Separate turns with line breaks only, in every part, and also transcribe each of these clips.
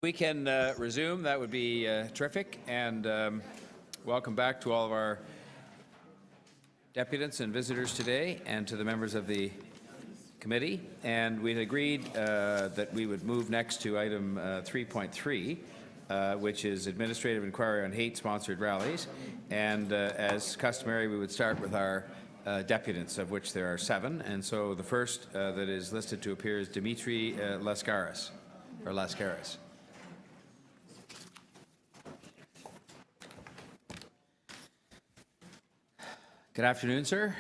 We can resume. That would be terrific. And welcome back to all of our deputants and visitors today, and to the members of the committee. And we'd agreed that we would move next to item 3.3, which is administrative inquiry on hate-sponsored rallies. And as customary, we would start with our deputants, of which there are 7. And so the first that is listed to appear is Dimitri Lascaris, or Lascaris. Good afternoon, sir.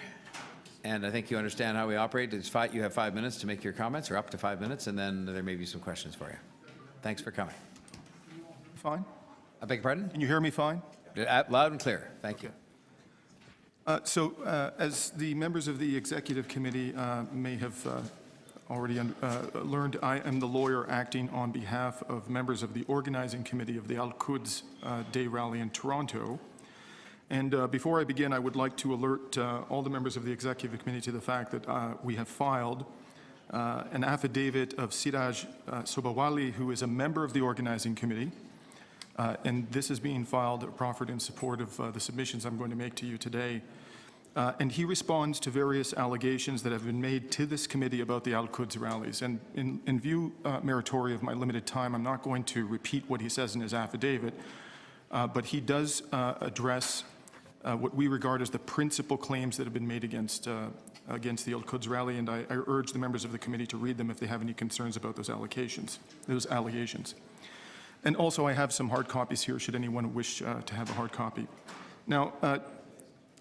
And I think you understand how we operate. You have 5 minutes to make your comments, or up to 5 minutes, and then there may be some questions for you. Thanks for coming.
Fine.
I beg your pardon?
Can you hear me fine?
Loud and clear. Thank you.
As the members of the Executive Committee may have already learned, I am the lawyer acting on behalf of members of the Organizing Committee of the Quds Day Rally in Toronto. And before I begin, I would like to alert all the members of the Executive Committee to the fact that we have filed an affidavit of Siraj Sobawali, who is a member of the Organizing Committee. And this is being filed, proffered in support of the submissions I'm going to make to you today. And he responds to various allegations that have been made to this committee about the Al-Quds rallies. And in view, Meritori, of my limited time, I'm not going to repeat what he says in his affidavit, but he does address what we regard as the principal claims that have been made against the Al-Quds rally, and I urge the members of the committee to read them if they have any concerns about those allegations. And also, I have some hard copies here, should anyone wish to have a hard copy. Now,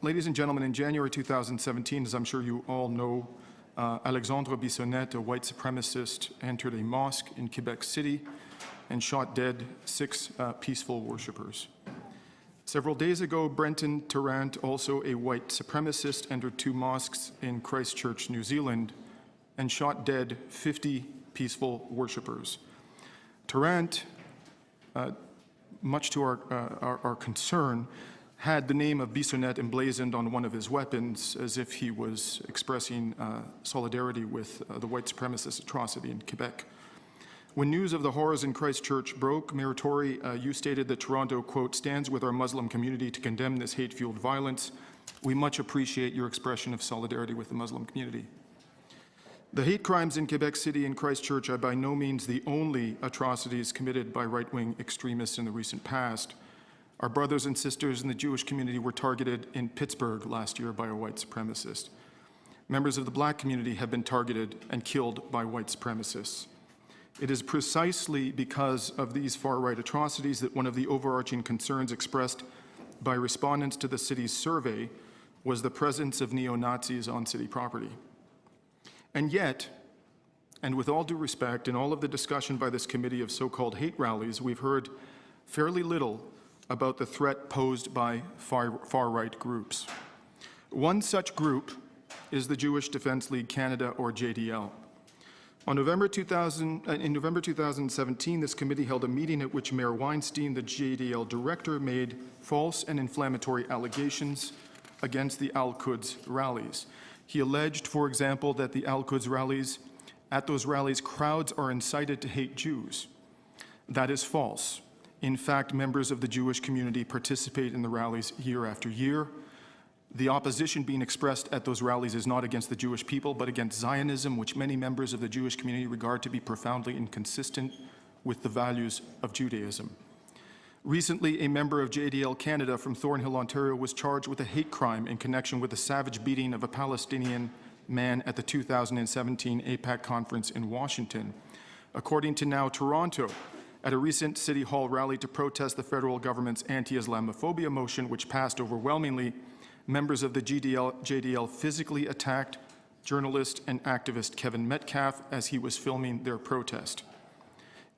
ladies and gentlemen, in January 2017, as I'm sure you all know, Alexandre Bissonnette, a white supremacist, entered a mosque in Quebec City and shot dead 6 peaceful worshippers. Several days ago, Brenton Tarrant, also a white supremacist, entered 2 mosques in Christchurch, New Zealand, and shot dead 50 peaceful worshippers. Tarrant, much to our concern, had the name of Bissonnette emblazoned on one of his weapons, as if he was expressing solidarity with the white supremacist atrocity in Quebec. When news of the horrors in Christchurch broke, Meritori, you stated that Toronto, quote, stands with our Muslim community to condemn this hate-fueled violence. We much appreciate your expression of solidarity with the Muslim community. The hate crimes in Quebec City and Christchurch are by no means the only atrocities committed by right-wing extremists in the recent past. Our brothers and sisters in the Jewish community were targeted in Pittsburgh last year by a white supremacist. Members of the black community have been targeted and killed by white supremacists. It is precisely because of these far-right atrocities that one of the overarching concerns expressed by respondents to the city's survey was the presence of neo-Nazis on city property. And yet, and with all due respect, in all of the discussion by this committee of so-called hate rallies, we've heard fairly little about the threat posed by far-right groups. One such group is the Jewish Defense League Canada, or JDL. In November 2017, this committee held a meeting at which Mayor Weinstein, the JDL director, made false and inflammatory allegations against the Al-Quds rallies. He alleged, for example, that the Al-Quds rallies, at those rallies, crowds are incited to hate Jews. That is false. In fact, members of the Jewish community participate in the rallies year after year. The opposition being expressed at those rallies is not against the Jewish people, but against Zionism, which many members of the Jewish community regard to be profoundly inconsistent with the values of Judaism. Recently, a member of JDL Canada from Thornhill, Ontario, was charged with a hate crime in connection with the savage beating of a Palestinian man at the 2017 AIPAC conference in Washington. According to Now Toronto, at a recent City Hall rally to protest the federal government's anti-Islamophobia motion, which passed overwhelmingly, members of the JDL physically attacked journalist and activist Kevin Metcalf as he was filming their protest.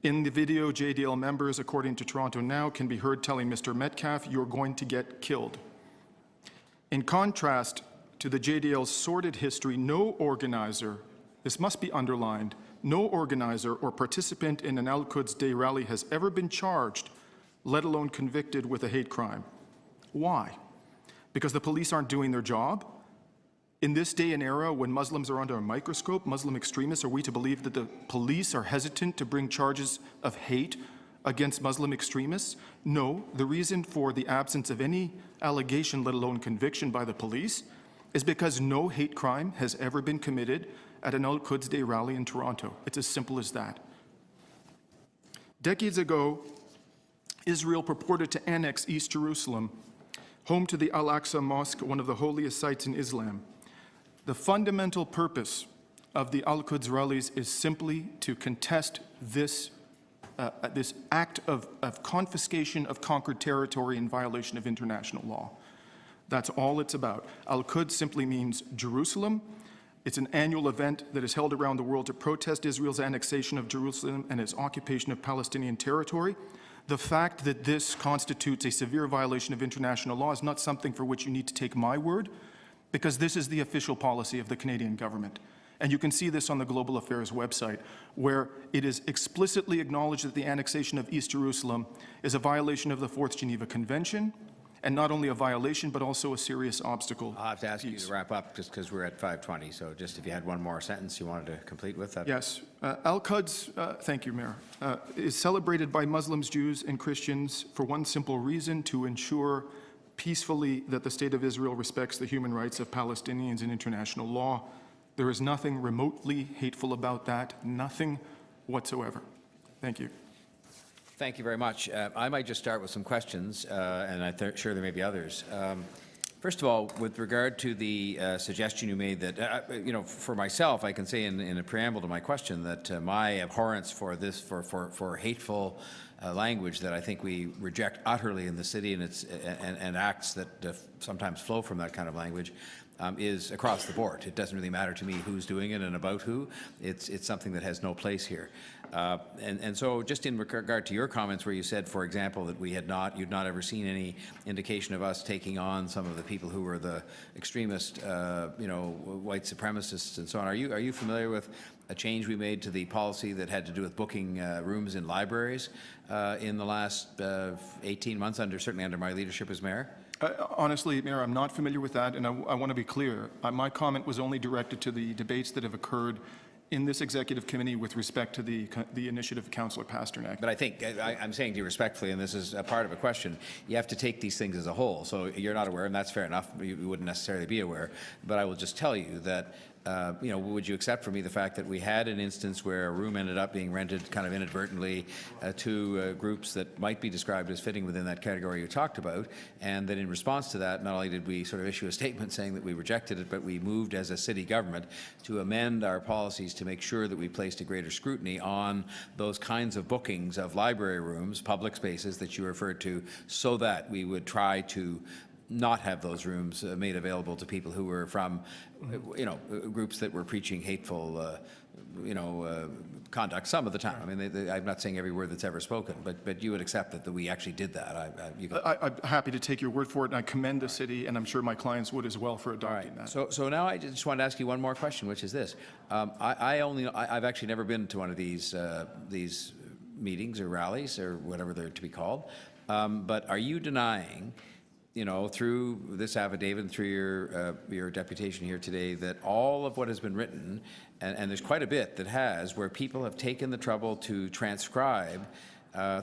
In the video, JDL members, according to Toronto Now, can be heard telling Mr. Metcalf, "You're going to get killed." In contrast to the JDL's sordid history, no organizer, this must be underlined, no organizer or participant in an Al-Quds Day rally has ever been charged, let alone convicted, with a hate crime. Why? Because the police aren't doing their job? In this day and era, when Muslims are under a microscope, Muslim extremists, are we to believe that the police are hesitant to bring charges of hate against Muslim extremists? No, the reason for the absence of any allegation, let alone conviction by the police, is because no hate crime has ever been committed at an Al-Quds Day rally in Toronto. It's as simple as that. Decades ago, Israel purported to annex East Jerusalem, home to the Al-Aqsa Mosque, one of the holiest sites in Islam. The fundamental purpose of the Al-Quds rallies is simply to contest this act of confiscation of conquered territory in violation of international law. That's all it's about. Al-Quds simply means Jerusalem. It's an annual event that is held around the world to protest Israel's annexation of Jerusalem and its occupation of Palestinian territory. The fact that this constitutes a severe violation of international law is not something for which you need to take my word, because this is the official policy of the Canadian government. And you can see this on the Global Affairs website, where it is explicitly acknowledged that the annexation of East Jerusalem is a violation of the Fourth Geneva Convention, and not only a violation, but also a serious obstacle.
I'll have to ask you to wrap up just because we're at 5:20. So just if you had one more sentence you wanted to complete with that.
Yes. Al-Quds, thank you, Mayor, is celebrated by Muslims, Jews, and Christians for one simple reason: to ensure peacefully that the State of Israel respects the human rights of Palestinians and international law. There is nothing remotely hateful about that, nothing whatsoever. Thank you.
Thank you very much. I might just start with some questions, and I'm sure there may be others. First of all, with regard to the suggestion you made that, for myself, I can say in a preamble to my question that my abhorrence for this, for hateful language that I think we reject utterly in the city, and acts that sometimes flow from that kind of language, is across the board. It doesn't really matter to me who's doing it and about who. It's something that has no place here. And so just in regard to your comments where you said, for example, that you'd not ever seen any indication of us taking on some of the people who were the extremist, white supremacists and so on. Are you familiar with a change we made to the policy that had to do with booking rooms in libraries in the last 18 months, certainly under my leadership as mayor?
Honestly, Mayor, I'm not familiar with that, and I want to be clear. My comment was only directed to the debates that have occurred in this executive committee with respect to the initiative of Councillor Pasternak.
But I think, I'm saying to you respectfully, and this is a part of a question, you have to take these things as a whole. So you're not aware, and that's fair enough. You wouldn't necessarily be aware. But I will just tell you that would you accept from me the fact that we had an instance where a room ended up being rented kind of inadvertently to groups that might be described as fitting within that category you talked about, and that in response to that, not only did we sort of issue a statement saying that we rejected it, but we moved as a city government to amend our policies to make sure that we placed a greater scrutiny on those kinds of bookings of library rooms, public spaces that you referred to, so that we would try to not have those rooms made available to people who were from, groups that were preaching hateful, conduct some of the time. I mean, I'm not saying every word that's ever spoken, but you would accept that we actually did that.
I'm happy to take your word for it, and I commend the city, and I'm sure my clients would as well for adopting that.
So now I just want to ask you one more question, which is this. I've actually never been to one of these meetings or rallies or whatever they're to be called, but are you denying, through this affidavit and through your deputation here today, that all of what has been written, and there's quite a bit that has, where people have taken the trouble to transcribe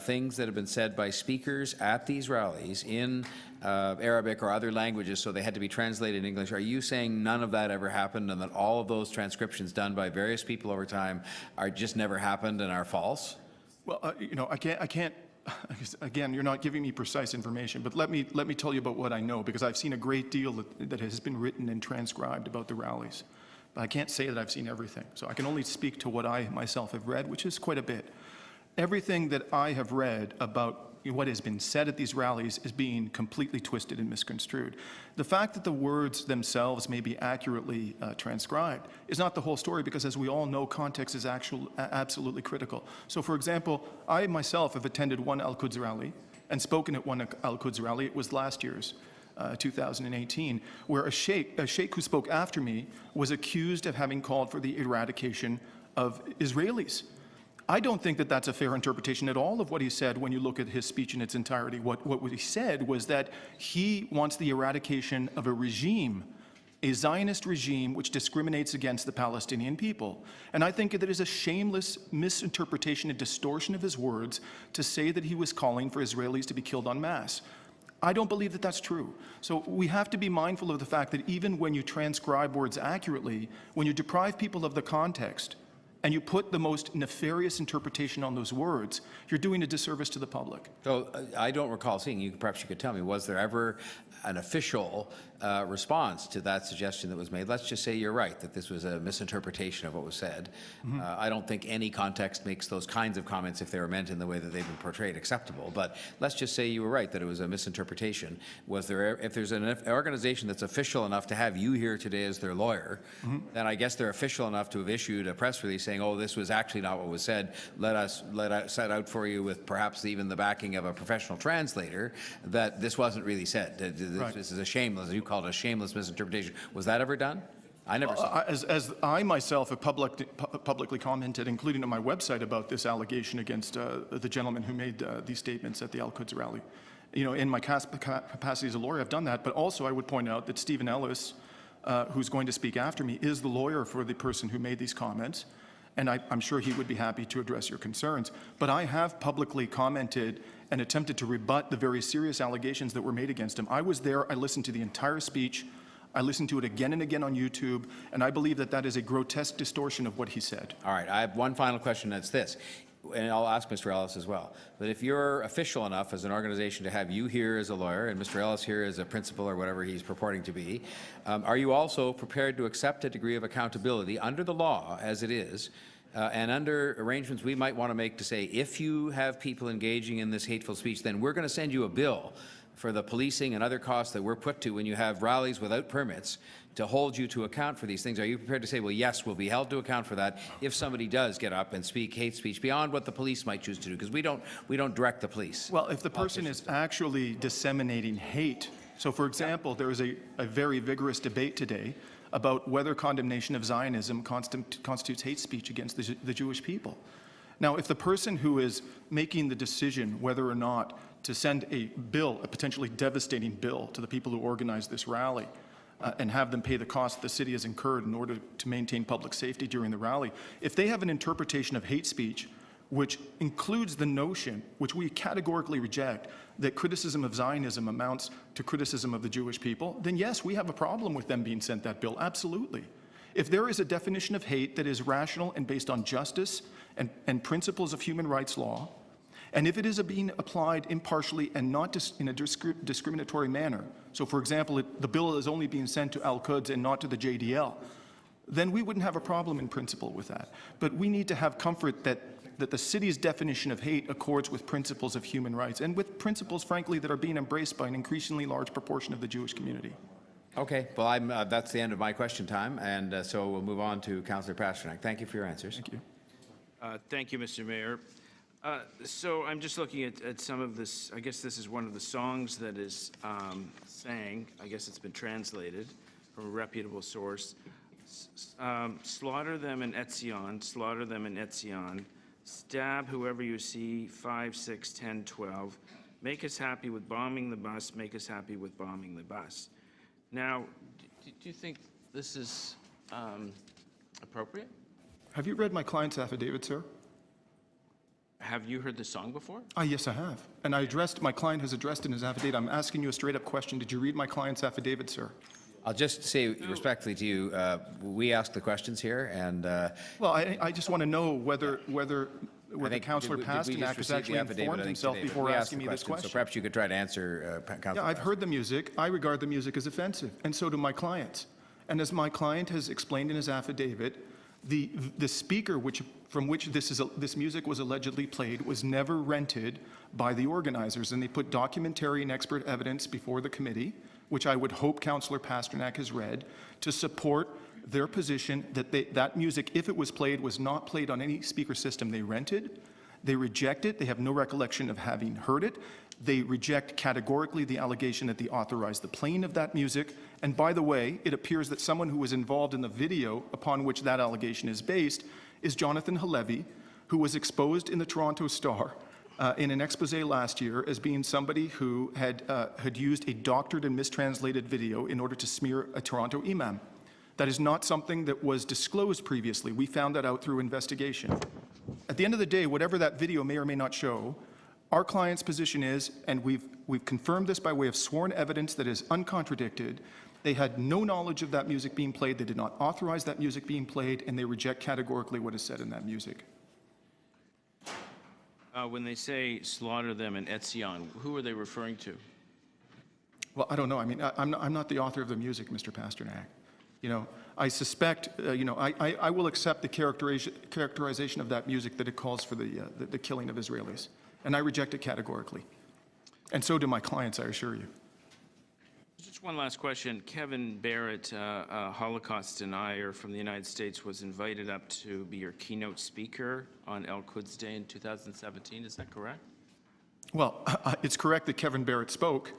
things that have been said by speakers at these rallies in Arabic or other languages, so they had to be translated in English. Are you saying none of that ever happened, and that all of those transcriptions done by various people over time are just never happened and are false?
Well, I can't. Again, you're not giving me precise information, but let me tell you about what I know, because I've seen a great deal that has been written and transcribed about the rallies. But I can't say that I've seen everything. So I can only speak to what I myself have read, which is quite a bit. Everything that I have read about what has been said at these rallies is being completely twisted and misconstrued. The fact that the words themselves may be accurately transcribed is not the whole story, because as we all know, context is absolutely critical. So for example, I myself have attended one Al-Quds rally and spoken at one Al-Quds rally. It was last year's, 2018, where a sheikh who spoke after me was accused of having called for the eradication of Israelis. I don't think that that's a fair interpretation at all of what he said when you look at his speech in its entirety. What he said was that he wants the eradication of a regime a Zionist regime which discriminates against the Palestinian people. And I think that it is a shameless misinterpretation and distortion of his words to say that he was calling for Israelis to be killed en masse. I don't believe that that's true. So we have to be mindful of the fact that even when you transcribe words accurately, when you deprive people of the context, and you put the most nefarious interpretation on those words, you're doing a disservice to the public.
So I don't recall seeing, perhaps you could tell me, was there ever an official response to that suggestion that was made? Let's just say you're right, that this was a misinterpretation of what was said. I don't think any context makes those kinds of comments, if they were meant in the way that they've been portrayed, acceptable. But let's just say you were right, that it was a misinterpretation. Was there, if there's an organization that's official enough to have you here today as their lawyer, then I guess they're official enough to have issued a press release saying, oh, this was actually not what was said. Let us set out for you with perhaps even the backing of a professional translator that this wasn't really said. This is a shameless, as you called it, a shameless misinterpretation. Was that ever done? I never saw it.
As I myself have publicly commented, including on my website, about this allegation against the gentleman who made these statements at the Al-Quds rally. You know, in my capacity as a lawyer, I've done that, but also I would point out that Stephen Ellis, who's going to speak after me, is the lawyer for the person who made these comments, and I'm sure he would be happy to address your concerns. But I have publicly commented and attempted to rebut the very serious allegations that were made against him. I was there, I listened to the entire speech, I listened to it again and again on YouTube, and I believe that that is a grotesque distortion of what he said.
All right, I have one final question, that's this, and I'll ask Mr. Ellis as well. But if you're official enough as an organization to have you here as a lawyer and Mr. Ellis here as a principal or whatever he's purporting to be, are you also prepared to accept a degree of accountability under the law as it is, and under arrangements we might want to make to say, if you have people engaging in this hateful speech, then we're going to send you a bill for the policing and other costs that we're put to when you have rallies without permits to hold you to account for these things? Are you prepared to say, well, yes, we'll be held to account for that if somebody does get up and speak hate speech beyond what the police might choose to do? Because we don't direct the police.
Well, if the person is actually disseminating hate, so for example, there is a very vigorous debate today about whether condemnation of Zionism constitutes hate speech against the Jewish people. Now, if the person who is making the decision whether or not to send a bill, a potentially devastating bill, to the people who organized this rally and have them pay the cost the city has incurred in order to maintain public safety during the rally, if they have an interpretation of hate speech which includes the notion, which we categorically reject, that criticism of Zionism amounts to criticism of the Jewish people, then yes, we have a problem with them being sent that bill, absolutely. If there is a definition of hate that is rational and based on justice and principles of human rights law, and if it is being applied impartially and not in a discriminatory manner, so for example, the bill is only being sent to Al-Quds and not to the JDL, then we wouldn't have a problem in principle with that. But we need to have comfort that the city's definition of hate accords with principles of human rights and with principles, frankly, that are being embraced by an increasingly large proportion of the Jewish community.
Okay, well, that's the end of my question time, and so we'll move on to Councillor Pasternak. Thank you for your answers.
Thank you.
Thank you, Mr. Mayor. So I'm just looking at some of this. I guess this is one of the songs that is sang. I guess it's been translated from a reputable source. Slaughter them in Etzion, slaughter them in Etzion. Stab whoever you see, 5, 6, 10, 12. Make us happy with bombing the bus, make us happy with bombing the bus. Now, do you think this is appropriate?
Have you read my client's affidavit, sir?
Have you heard the song before?
Yes, I have. And my client has addressed in his affidavit. I'm asking you a straight up question. Did you read my client's affidavit, sir?
I'll just say respectfully to you, we ask the questions here, and
well, I just want to know whether Councillor Pasternak has actually informed himself before asking me this question.
So perhaps you could try to answer, Councillor.
Yeah, I've heard the music. I regard the music as offensive, and so do my clients. And as my client has explained in his affidavit, the speaker from which this music was allegedly played was never rented by the organizers, and they put documentary and expert evidence before the committee, which I would hope Councillor Pasternak has read, to support their position that that music, if it was played, was not played on any speaker system they rented. They reject it. They have no recollection of having heard it. They reject categorically the allegation that they authorized the playing of that music. And by the way, it appears that someone who was involved in the video upon which that allegation is based is Jonathan Halevi, who was exposed in the Toronto Star in an expose last year as being somebody who had used a doctored and mistranslated video in order to smear a Toronto imam. That is not something that was disclosed previously. We found that out through investigation. At the end of the day, whatever that video may or may not show, our client's position is, and we've confirmed this by way of sworn evidence that is uncontradicted, they had no knowledge of that music being played, they did not authorize that music being played, and they reject categorically what is said in that music.
When they say slaughter them in Etzion, who are they referring to?
Well, I don't know. I mean, I'm not the author of the music, Mr. Pasternak. You know, I suspect, I will accept the characterization of that music that it calls for the killing of Israelis. And I reject it categorically. And so do my clients, I assure you.
Just one last question. Kevin Barrett, a Holocaust denier from the United States, was invited up to be your keynote speaker on Quds Day in 2017. Is that correct?
Well, it's correct that Kevin Barrett spoke.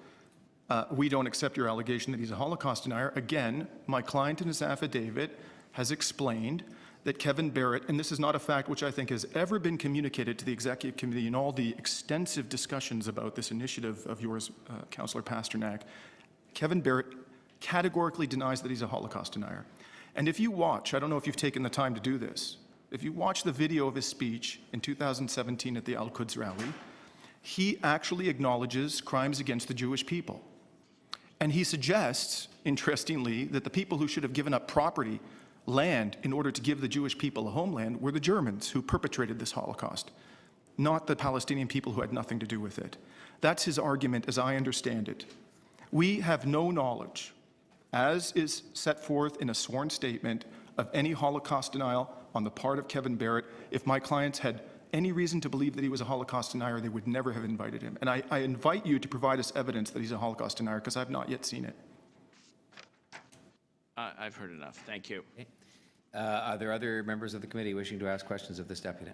We don't accept your allegation that he's a Holocaust denier. Again, my client in his affidavit has explained that Kevin Barrett, and this is not a fact which I think has ever been communicated to the Executive Committee in all the extensive discussions about this initiative of yours, Councillor Pasternak, Kevin Barrett categorically denies that he's a Holocaust denier. And if you watch, I don't know if you've taken the time to do this, if you watch the video of his speech in 2017 at the Quds rally, he actually acknowledges crimes against the Jewish people. And he suggests, interestingly, that the people who should have given up property, land, in order to give the Jewish people a homeland were the Germans who perpetrated this Holocaust, not the Palestinian people who had nothing to do with it. That's his argument as I understand it. We have no knowledge, as is set forth in a sworn statement, of any Holocaust denial on the part of Kevin Barrett. If my clients had any reason to believe that he was a Holocaust denier, they would never have invited him. And I invite you to provide us evidence that he's a Holocaust denier, because I've not yet seen it.
I've heard enough. Thank you.
Are there other members of the committee wishing to ask questions of this deputy?